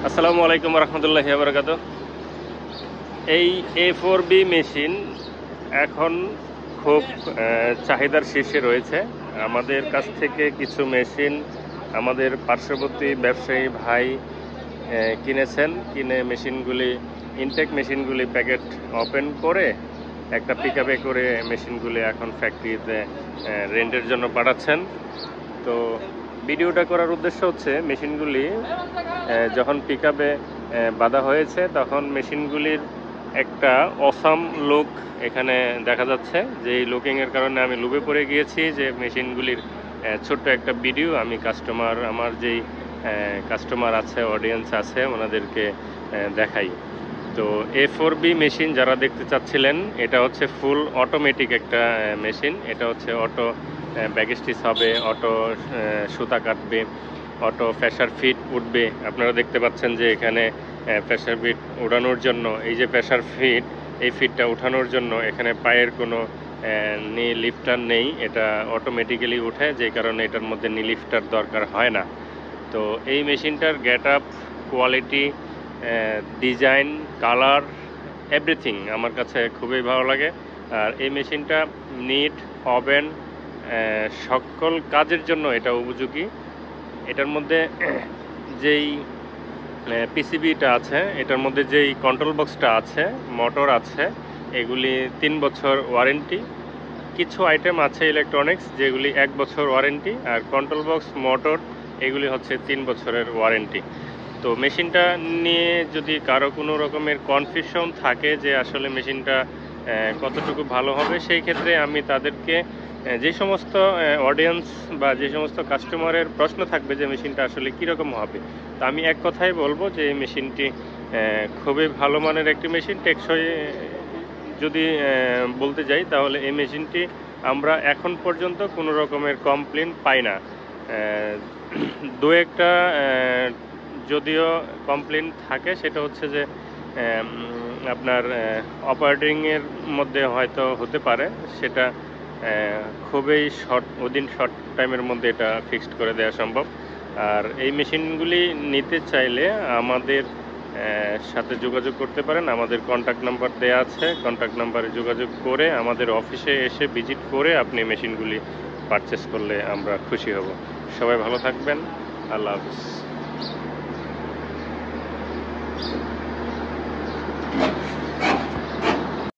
আসসালামু আলাইকুম রহমতুল্লাহি ওয়া বারাকাতুহু। এই A4B মেশিন এখন খুব চাহিদার শীর্ষে রয়েছে। আমাদের কাছ থেকে কিছু মেশিন আমাদের পার্শ্ববর্তী ব্যবসায়ী ভাই কিনেছেন। কিনে মেশিনগুলি ইনটেক মেশিনগুলি প্যাকেট ওপেন করে একটা পিকআপে করে মেশিনগুলি এখন ফ্যাক্টরিতে রেন্টের জন্য পাঠাচ্ছেন। তো ভিডিওটা করার উদ্দেশ্য হচ্ছে মেশিনগুলি যখন পিকআপে বাঁধা হয়েছে তখন মেশিনগুলির একটা অসাম লুক এখানে দেখা যাচ্ছে, যে এই লুকিংয়ের কারণে আমি লোভে পড়ে গিয়েছি যে মেশিনগুলির ছোট্ট একটা ভিডিও আমি আমার যেই কাস্টমার আছে, অডিয়েন্স আছে, ওনাদেরকে দেখাই। তো A4B মেশিন যারা দেখতে চাচ্ছিলেন, এটা হচ্ছে ফুল অটোমেটিক একটা মেশিন। এটা হচ্ছে অটো ব্যাগ স্টিচ হবে, অটো সুতা কাটবে, অটো প্রেসার ফিট উঠবে। আপনারা দেখতে পাচ্ছেন যে এখানে প্রেসার ফিট উঠানোর জন্য এই যে প্রেসার ফিট, এই ফিটটা উঠানোর জন্য এখানে পায়ের কোনো নি লিফটার নেই, এটা অটোমেটিক্যালি উঠে, যে কারণে এটার মধ্যে নি লিফটার দরকার হয় না। তো এই মেশিনটার get up, quality, design, colour, everything আমার কাছে খুবই ভালো লাগে। আর এই মেশিনটা নিট, ওভেন, সকল কাজের জন্য এটা উপযোগী। এটার মধ্যে যেই পিসিবিটা আছে, এটার মধ্যে যেই কন্ট্রোল বক্সটা আছে, মোটর আছে, এগুলি 3 বছর ওয়ারেন্টি। কিছু আইটেম আছে ইলেকট্রনিক্স যেগুলি 1 বছর ওয়ারেন্টি, আর কন্ট্রোল বক্স, মোটর এগুলি হচ্ছে 3 বছরের ওয়ারেন্টি। তো মেশিনটা নিয়ে যদি কারো কোনো রকমের কনফিউশন থাকে যে আসলে মেশিনটা কতটুকু ভালো হবে, সেই ক্ষেত্রে আমি তাদেরকে যে সমস্ত অডিয়েন্স বা যে সমস্ত কাস্টমারের প্রশ্ন থাকবে যে মেশিনটা আসলে কীরকম হবে, তো আমি এক কথাই বলবো যে এই মেশিনটি খুবই ভালো মানের একটি মেশিন। টেকসই যদি বলতে যাই তাহলে এই মেশিনটি আমরা এখন পর্যন্ত কোনো রকমের কমপ্লেন পাই না। দু একটা যদিও কমপ্লেন থাকে, সেটা হচ্ছে যে আপনার অপারেটিংয়ের মধ্যে হয়তো হতে পারে, সেটা খুবই শর্ট টাইমের মধ্যে এটা ফিক্সড করে দেওয়া সম্ভব। আর এই মেশিনগুলি নিতে চাইলে আমাদের সাথে যোগাযোগ করতে পারেন। আমাদের কন্ট্যাক্ট নাম্বার দেওয়া আছে, কন্ট্যাক্ট নাম্বারে যোগাযোগ করে আমাদের অফিসে এসে ভিজিট করে আপনি মেশিনগুলি পারচেস করলে আমরা খুশি হব। সবাই ভালো থাকবেন। আল্লাহ হাফিজ।